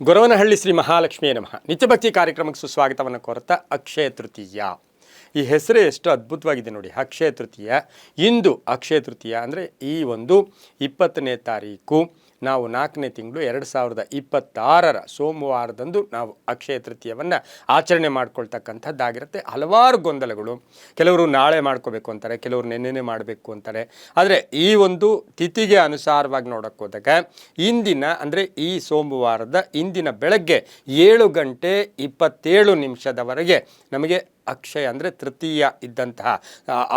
ಗೊರವನಹಳ್ಳಿ ಶ್ರೀ ಮಹಾಲಕ್ಷ್ಮಿಯೇ ನಮಃ. ನಿತ್ಯಭಕ್ತಿ ಕಾರ್ಯಕ್ರಮಕ್ಕೆ ಸುಸ್ವಾಗತವನ್ನು ಕೋರುತ್ತಾ ಅಕ್ಷಯ ತೃತೀಯ ಈ ಹೆಸರೇ ಎಷ್ಟು ಅದ್ಭುತವಾಗಿದೆ ನೋಡಿ. ಅಕ್ಷಯ ತೃತೀಯ, ಇಂದು ಅಕ್ಷಯ ತೃತೀಯ ಅಂದರೆ ಈ ಒಂದು 20ನೇ ತಾರೀಕು ನಾವು 4ನೇ ತಿಂಗಳು 2026 ಸೋಮವಾರದಂದು ನಾವು ಅಕ್ಷಯ ತೃತೀಯವನ್ನು ಆಚರಣೆ ಮಾಡ್ಕೊಳ್ತಕ್ಕಂಥದ್ದಾಗಿರುತ್ತೆ. ಹಲವಾರು ಗೊಂದಲಗಳು, ಕೆಲವರು ನಾಳೆ ಮಾಡ್ಕೋಬೇಕು ಅಂತಾರೆ, ಕೆಲವರು ನೆನ್ನೆನೇ ಮಾಡಬೇಕು ಅಂತಾರೆ. ಆದರೆ ಈ ಒಂದು ತಿಥಿಗೆ ಅನುಸಾರವಾಗಿ ನೋಡೋಕ್ಕೆ ಹೋದಾಗ ಇಂದಿನ ಅಂದರೆ ಈ ಸೋಮವಾರದ ಇಂದಿನ ಬೆಳಗ್ಗೆ 7:27 ನಮಗೆ ಅಕ್ಷಯ ಅಂದರೆ ತೃತೀಯ ಇದ್ದಂತಹ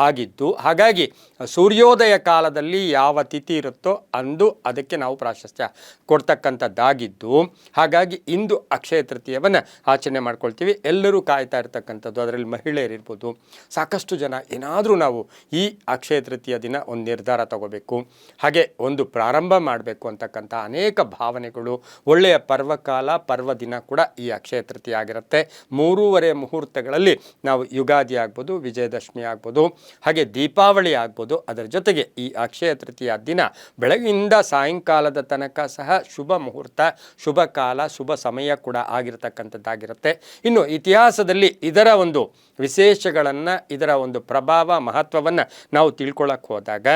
ಆಗಿದ್ದು, ಹಾಗಾಗಿ ಸೂರ್ಯೋದಯ ಕಾಲದಲ್ಲಿ ಯಾವ ತಿಥಿ ಇರುತ್ತೋ ಅಂದು ಅದಕ್ಕೆ ನಾವು ಪ್ರಾಶಸ್ತ್ಯ ಕೊಡ್ತಕ್ಕಂಥದ್ದಾಗಿದ್ದು, ಹಾಗಾಗಿ ಇಂದು ಅಕ್ಷಯ ತೃತೀಯವನ್ನು ಆಚರಣೆ ಮಾಡ್ಕೊಳ್ತೀವಿ. ಎಲ್ಲರೂ ಕಾಯ್ತಾ ಇರ್ತಕ್ಕಂಥದ್ದು, ಅದರಲ್ಲಿ ಮಹಿಳೆಯರಿರ್ಬೋದು, ಸಾಕಷ್ಟು ಜನ ಏನಾದರೂ ನಾವು ಈ ಅಕ್ಷಯ ತೃತೀಯ ದಿನ ಒಂದು ನಿರ್ಧಾರ ತಗೋಬೇಕು, ಹಾಗೆ ಒಂದು ಪ್ರಾರಂಭ ಮಾಡಬೇಕು ಅಂತಕ್ಕಂಥ ಅನೇಕ ಭಾವನೆಗಳು, ಒಳ್ಳೆಯ ಪರ್ವಕಾಲ ಪರ್ವ ದಿನ ಕೂಡ ಈ ಅಕ್ಷಯ ತೃತೀಯ ಆಗಿರುತ್ತೆ. 3:30 ಮುಹೂರ್ತಗಳಲ್ಲಿ ನಾವು ಯುಗಾದಿ ಆಗ್ಬೋದು, ವಿಜಯದಶಮಿ ಆಗ್ಬೋದು, ಹಾಗೆ ದೀಪಾವಳಿ ಆಗ್ಬೋದು. ಅದರ ಜೊತೆಗೆ ಈ ಅಕ್ಷಯ ತೃತೀಯ ದಿನ ಬೆಳಗಿನಿಂದ ಸಾಯಂಕಾಲದ ತನಕ ಸಹ ಶುಭ ಮುಹೂರ್ತ, ಶುಭ ಕಾಲ, ಶುಭ ಸಮಯ ಕೂಡ ಆಗಿರತಕ್ಕಂಥದ್ದಾಗಿರುತ್ತೆ. ಇನ್ನು ಇತಿಹಾಸದಲ್ಲಿ ಇದರ ಒಂದು ವಿಶೇಷಗಳನ್ನು, ಇದರ ಒಂದು ಪ್ರಭಾವ ಮಹತ್ವವನ್ನು ನಾವು ತಿಳ್ಕೊಳ್ಳೋಕೆ ಹೋದಾಗ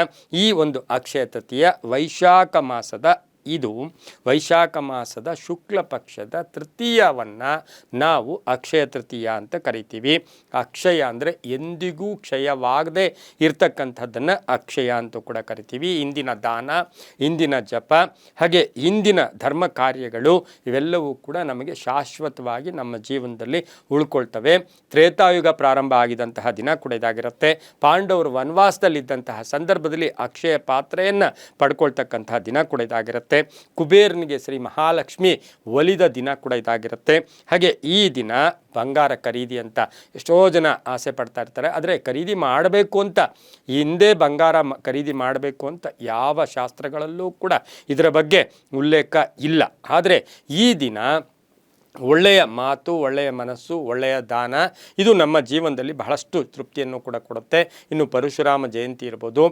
ಈ ಒಂದು ಅಕ್ಷಯ ತೃತೀಯ ವೈಶಾಖ ಮಾಸದ ಶುಕ್ಲ ಪಕ್ಷದ ತೃತೀಯವನ್ನು ನಾವು ಅಕ್ಷಯ ತೃತೀಯ ಅಂತ ಕರಿತೀವಿ. ಅಕ್ಷಯ ಅಂದರೆ ಎಂದಿಗೂ ಕ್ಷಯವಾಗದೆ ಇರ್ತಕ್ಕಂಥದ್ದನ್ನು ಅಕ್ಷಯ ಅಂತ ಕೂಡ ಕರಿತೀವಿ. ಇಂದಿನ ದಾನ, ಇಂದಿನ ಜಪ, ಹಾಗೆ ಇಂದಿನ ಧರ್ಮ ಕಾರ್ಯಗಳು ಇವೆಲ್ಲವೂ ಕೂಡ ನಮಗೆ ಶಾಶ್ವತವಾಗಿ ನಮ್ಮ ಜೀವನದಲ್ಲಿ ಉಳ್ಕೊಳ್ತವೆ. ತ್ರೇತಾಯುಗ ಪ್ರಾರಂಭ ಆಗಿದಂತಹ ದಿನ ಕೂಡ ಇದಾಗಿರುತ್ತೆ. ಪಾಂಡವರು ವನವಾಸದಲ್ಲಿದ್ದಂತಹ ಸಂದರ್ಭದಲ್ಲಿ ಅಕ್ಷಯ ಪಾತ್ರೆಯನ್ನು ಪಡ್ಕೊಳ್ತಕ್ಕಂತಹ ದಿನ ಕೂಡ ಇದಾಗಿರುತ್ತೆ. ಕುಬೇರನಿಗೆ ಶ್ರೀ ಮಹಾಲಕ್ಷ್ಮಿ ಒಲಿದ ದಿನ ಕೂಡ ಇದಾಗಿರುತ್ತೆ. ಹಾಗೆ ಈ ದಿನ ಬಂಗಾರ ಖರೀದಿ ಅಂತ ಎಷ್ಟೋ ಜನ ಆಸೆ ಪಡ್ತಾ ಇರ್ತಾರೆ. ಆದರೆ ಖರೀದಿ ಮಾಡಬೇಕು ಅಂತ, ಹಿಂದೆ ಬಂಗಾರ ಖರೀದಿ ಮಾಡಬೇಕು ಅಂತ ಯಾವ ಶಾಸ್ತ್ರಗಳಲ್ಲೂ ಕೂಡ ಇದರ ಬಗ್ಗೆ ಉಲ್ಲೇಖ ಇಲ್ಲ. ಆದರೆ ಈ ದಿನ ಒಳ್ಳೆಯ ಮಾತು, ಒಳ್ಳೆಯ ಮನಸ್ಸು, ಒಳ್ಳೆಯ ದಾನ ಇದು ನಮ್ಮ ಜೀವನದಲ್ಲಿ ಬಹಳಷ್ಟು ತೃಪ್ತಿಯನ್ನು ಕೂಡ ಕೊಡುತ್ತೆ. ಇನ್ನು ಪರಶುರಾಮ ಜಯಂತಿ ಇರ್ಬೋದು,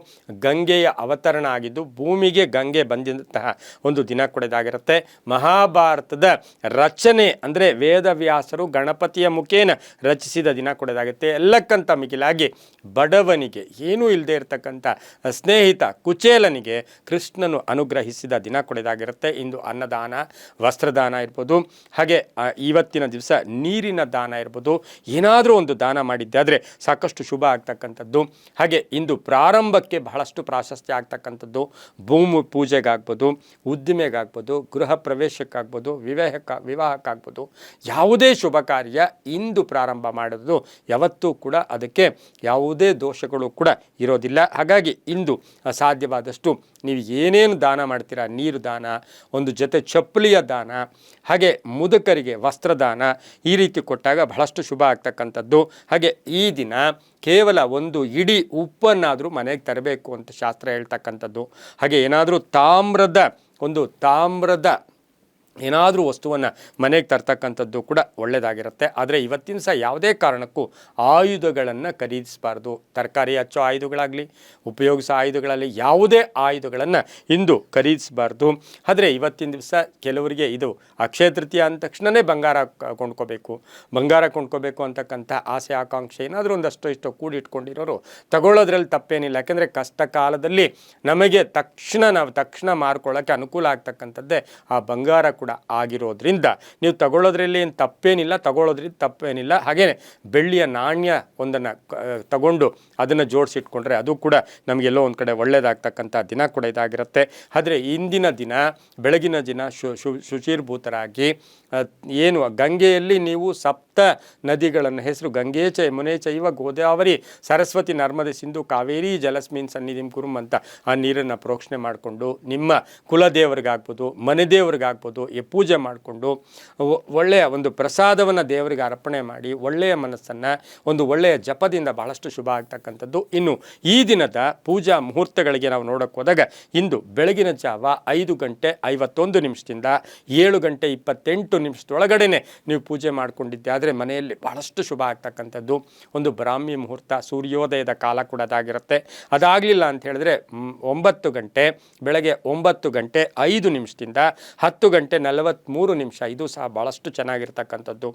ಗಂಗೆಯ ಅವತರಣ ಆಗಿದ್ದು ಭೂಮಿಗೆ ಗಂಗೆ ಬಂದಂತಹ ಒಂದು ದಿನ ಕೂಡ ಇದಾಗಿರುತ್ತೆ. ಮಹಾಭಾರತದ ರಚನೆ ಅಂದರೆ ವೇದವ್ಯಾಸರು ಗಣಪತಿಯ ಮುಖೇನ ರಚಿಸಿದ ದಿನ ಕೂಡ ಇದಾಗುತ್ತೆ. ಎಲ್ಲಕ್ಕಂತ ಮಿಗಿಲಾಗಿ ಬಡವನಿಗೆ, ಏನೂ ಇಲ್ಲದೆ ಇರತಕ್ಕಂಥ ಸ್ನೇಹಿತ ಕುಚೇಲನಿಗೆ ಕೃಷ್ಣನು ಅನುಗ್ರಹಿಸಿದ ದಿನ ಕೂಡ ಇದಾಗಿರುತ್ತೆ. ಇಂದು ಅನ್ನದಾನ, ವಸ್ತ್ರದಾನ ಇರ್ಬೋದು, ಹಾಗೆ ಇವತ್ತಿನ ದಿವಸ ನೀರಿನ ದಾನ ಇರ್ಬೋದು, ಏನಾದರೂ ಒಂದು ದಾನ ಮಾಡಿದ್ದೆ ಆದರೆ ಸಾಕಷ್ಟು ಶುಭ ಆಗ್ತಕ್ಕಂಥದ್ದು. ಹಾಗೆ ಇಂದು ಪ್ರಾರಂಭಕ್ಕೆ ಬಹಳಷ್ಟು ಪ್ರಾಶಸ್ತ್ಯ ಆಗ್ತಕ್ಕಂಥದ್ದು. ಭೂಮಿ ಪೂಜೆಗಾಗ್ಬೋದು, ಉದ್ದಿಮೆಗಾಗ್ಬೋದು, ಗೃಹ ಪ್ರವೇಶಕ್ಕಾಗ್ಬೋದು, ವಿವಾಹಕ್ಕಾಗ್ಬೋದು, ಯಾವುದೇ ಶುಭ ಕಾರ್ಯ ಇಂದು ಪ್ರಾರಂಭ ಮಾಡೋದು ಯಾವತ್ತೂ ಕೂಡ ಅದಕ್ಕೆ ಯಾವುದೇ ದೋಷಗಳು ಕೂಡ ಇರೋದಿಲ್ಲ. ಹಾಗಾಗಿ ಇಂದು ಸಾಧ್ಯವಾದಷ್ಟು ನೀವು ಏನೇನು ದಾನ ಮಾಡ್ತೀರಾ, ನೀರು ದಾನ, ಒಂದು ಜೊತೆ ಚಪ್ಪಲಿಯ ದಾನ, ಹಾಗೆ ಮುದುಕರಿಗೆ ವಸ್ತ್ರದಾನ, ಈ ರೀತಿ ಕೊಟ್ಟಾಗ ಬಹಳಷ್ಟು ಶುಭ ಆಗ್ತಕ್ಕಂಥದ್ದು. ಹಾಗೆ ಈ ದಿನ ಕೇವಲ ಒಂದು ಇಡೀ ಉಪ್ಪನ್ನಾದರೂ ಮನೆಗೆ ತರಬೇಕು ಅಂತ ಶಾಸ್ತ್ರ ಹೇಳ್ತಕ್ಕಂಥದ್ದು. ಹಾಗೆ ಏನಾದರೂ ತಾಮ್ರದ ಏನಾದರೂ ವಸ್ತುವನ್ನು ಮನೆಗೆ ತರ್ತಕ್ಕಂಥದ್ದು ಕೂಡ ಒಳ್ಳೆಯದಾಗಿರುತ್ತೆ. ಆದರೆ ಇವತ್ತಿನ ಸಹ ಯಾವುದೇ ಕಾರಣಕ್ಕೂ ಆಯುಧಗಳನ್ನು ಖರೀದಿಸಬಾರ್ದು. ತರಕಾರಿ ಹಚ್ಚೋ ಆಯುಧಗಳಾಗಲಿ, ಉಪಯೋಗಿಸೋ ಆಯುಧಗಳಲ್ಲಿ ಯಾವುದೇ ಆಯುಧಗಳನ್ನು ಇಂದು ಖರೀದಿಸಬಾರ್ದು. ಆದರೆ ಇವತ್ತಿನ ದಿವಸ ಕೆಲವರಿಗೆ ಇದು ಅಕ್ಷಯ ತೃತೀಯ ಅಂದ ತಕ್ಷಣವೇ ಬಂಗಾರ ಕೊಂಡ್ಕೋಬೇಕು ಅಂತಕ್ಕಂಥ ಆಸೆ ಆಕಾಂಕ್ಷೆ ಏನಾದರೂ ಒಂದಷ್ಟು ಇಷ್ಟೋ ಕೂಡಿಟ್ಕೊಂಡಿರೋರು ತಗೊಳ್ಳೋದ್ರಲ್ಲಿ ತಪ್ಪೇನಿಲ್ಲ. ಯಾಕೆಂದರೆ ಕಷ್ಟ ಕಾಲದಲ್ಲಿ ನಮಗೆ ತಕ್ಷಣ ಮಾರ್ಕೊಳ್ಳೋಕ್ಕೆ ಅನುಕೂಲ ಆಗ್ತಕ್ಕಂಥದ್ದೇ ಆ ಬಂಗಾರ ಕೂಡ ಆಗಿರೋದ್ರಿಂದ ನೀವು ತಗೊಳ್ಳೋದ್ರಲ್ಲಿ ಏನು ತಪ್ಪೇನಿಲ್ಲ. ಹಾಗೆಯೇ ಬೆಳ್ಳಿಯ ನಾಣ್ಯ ಒಂದನ್ನು ತಗೊಂಡು ಅದನ್ನು ಜೋಡಿಸಿಟ್ಕೊಂಡ್ರೆ ಅದು ಕೂಡ ನಮಗೆಲ್ಲೋ ಒಂದು ಕಡೆ ಒಳ್ಳೆಯದಾಗ್ತಕ್ಕಂಥ ದಿನ ಕೂಡ ಇದಾಗಿರುತ್ತೆ. ಆದರೆ ಇಂದಿನ ದಿನ ಬೆಳಗಿನ ದಿನ ಶುಚಿರ್ಭೂತರಾಗಿ ಏನು ಗಂಗೆಯಲ್ಲಿ ನೀವು ಸಪ್ತ ನದಿಗಳನ್ನು ಹೆಸರು ಗಂಗೆ ಚ ಯಮುನೆ ಚೈವ ಗೋದಾವರಿ ಸರಸ್ವತಿ ನರ್ಮದೆ ಸಿಂಧು ಕಾವೇರಿ ಜಲಸ್ಮಿನ್ ಸನ್ನಿಧಿಂ ಕುರುಂ ಅಂತ ಆ ನೀರನ್ನು ಪ್ರೋಕ್ಷಣೆ ಮಾಡಿಕೊಂಡು ನಿಮ್ಮ ಕುಲದೇವರಿಗಾಗ್ಬೋದು, ಮನೆ ದೇವರಿಗಾಗ್ಬೋದು ಪೂಜೆ ಮಾಡಿಕೊಂಡು ಒಳ್ಳೆಯ ಒಂದು ಪ್ರಸಾದವನ್ನು ದೇವರಿಗೆ ಅರ್ಪಣೆ ಮಾಡಿ ಒಳ್ಳೆಯ ಮನಸ್ಸನ್ನು, ಒಂದು ಒಳ್ಳೆಯ ಜಪದಿಂದ ಬಹಳಷ್ಟು ಶುಭ ಆಗ್ತಕ್ಕಂಥದ್ದು. ಇನ್ನು ಈ ದಿನದ ಪೂಜಾ ಮುಹೂರ್ತಗಳಿಗೆ ನಾವು ನೋಡೋಕ್ಕೆ ಹೋದಾಗ ಇಂದು ಬೆಳಗಿನ ಜಾವ 5:51 7:28 ನೀವು ಪೂಜೆ ಮಾಡಿಕೊಂಡಿದ್ದೆ ಆದರೆ ಮನೆಯಲ್ಲಿ ಬಹಳಷ್ಟು ಶುಭ ಆಗ್ತಕ್ಕಂಥದ್ದು. ಒಂದು ಬ್ರಾಹ್ಮಿ ಮುಹೂರ್ತ, ಸೂರ್ಯೋದಯದ ಕಾಲ ಕೂಡ ಅದಾಗಿರುತ್ತೆ. ಅದಾಗಲಿಲ್ಲ ಅಂತ ಹೇಳಿದ್ರೆ 9 ಗಂಟೆ, ಬೆಳಗ್ಗೆ 9:05 10 ಗಂಟೆ 4:43 ಇದು ಸಹ ಭಾಳಷ್ಟು ಚೆನ್ನಾಗಿರ್ತಕ್ಕಂಥದ್ದು.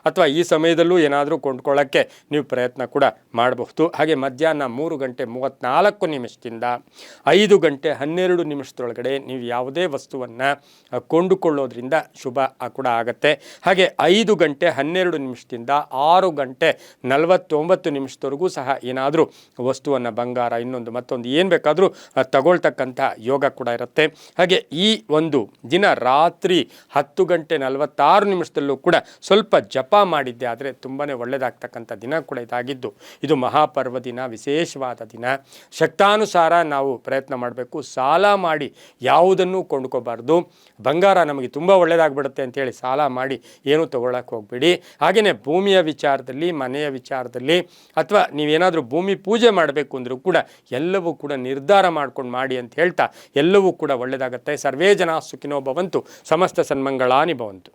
ಅಥವಾ ಈ ಸಮಯದಲ್ಲೂ ಏನಾದರೂ ಕೊಂಡ್ಕೊಳ್ಳೋಕ್ಕೆ ನೀವು ಪ್ರಯತ್ನ ಕೂಡ ಮಾಡಬಹುದು. ಹಾಗೆ ಮಧ್ಯಾಹ್ನ 3:34 5:12 ನೀವು ಯಾವುದೇ ವಸ್ತುವನ್ನು ಕೊಂಡುಕೊಳ್ಳೋದ್ರಿಂದ ಶುಭ ಕೂಡ ಆಗುತ್ತೆ. ಹಾಗೆ 5:12 6:49 ಸಹ ಏನಾದರೂ ವಸ್ತುವನ್ನು ಬಂಗಾರ ಇನ್ನೊಂದು ಮತ್ತೊಂದು ಏನು ಬೇಕಾದರೂ ತಗೊಳ್ತಕ್ಕಂಥ ಯೋಗ ಕೂಡ ಇರುತ್ತೆ. ಹಾಗೆ ಈ ಒಂದು ದಿನ ರಾತ್ರಿ 10:46 ಕೂಡ ಸ್ವಲ್ಪ ಜಪ ಮಾಡಿದ್ದೆ ಆದರೆ ತುಂಬಾ ಒಳ್ಳೆಯದಾಗ್ತಕ್ಕಂಥ ದಿನ ಕೂಡ ಇದಾಗಿದ್ದು, ಇದು ಮಹಾಪರ್ವ ದಿನ, ವಿಶೇಷವಾದ ದಿನ. ಶಕ್ತಾನುಸಾರ ನಾವು ಪ್ರಯತ್ನ ಮಾಡಬೇಕು. ಸಾಲ ಮಾಡಿ ಯಾವುದನ್ನು ಕೊಂಡ್ಕೋಬಾರ್ದು. ಬಂಗಾರ ನಮಗೆ ತುಂಬ ಒಳ್ಳೆಯದಾಗ್ಬಿಡುತ್ತೆ ಅಂತೇಳಿ ಸಾಲ ಮಾಡಿ ಏನೂ ತೊಗೊಳಕ್ಕೆ ಹೋಗಬೇಡಿ. ಹಾಗೆಯೇ ಭೂಮಿಯ ವಿಚಾರದಲ್ಲಿ, ಮನೆಯ ವಿಚಾರದಲ್ಲಿ ಅಥವಾ ನೀವೇನಾದರೂ ಭೂಮಿ ಪೂಜೆ ಮಾಡಬೇಕು ಅಂದರೂ ಕೂಡ ಎಲ್ಲವೂ ಕೂಡ ನಿರ್ಧಾರ ಮಾಡ್ಕೊಂಡು ಮಾಡಿ ಅಂತ ಹೇಳ್ತಾ ಎಲ್ಲವೂ ಕೂಡ ಒಳ್ಳೆಯದಾಗುತ್ತೆ. ಸರ್ವೇ ಜನ ಸುಖಿನೋ ಭವಂತು, ಸಮಸ್ತ ಸನ್ಮಂಗಳಾನಿ ಭವಂತು.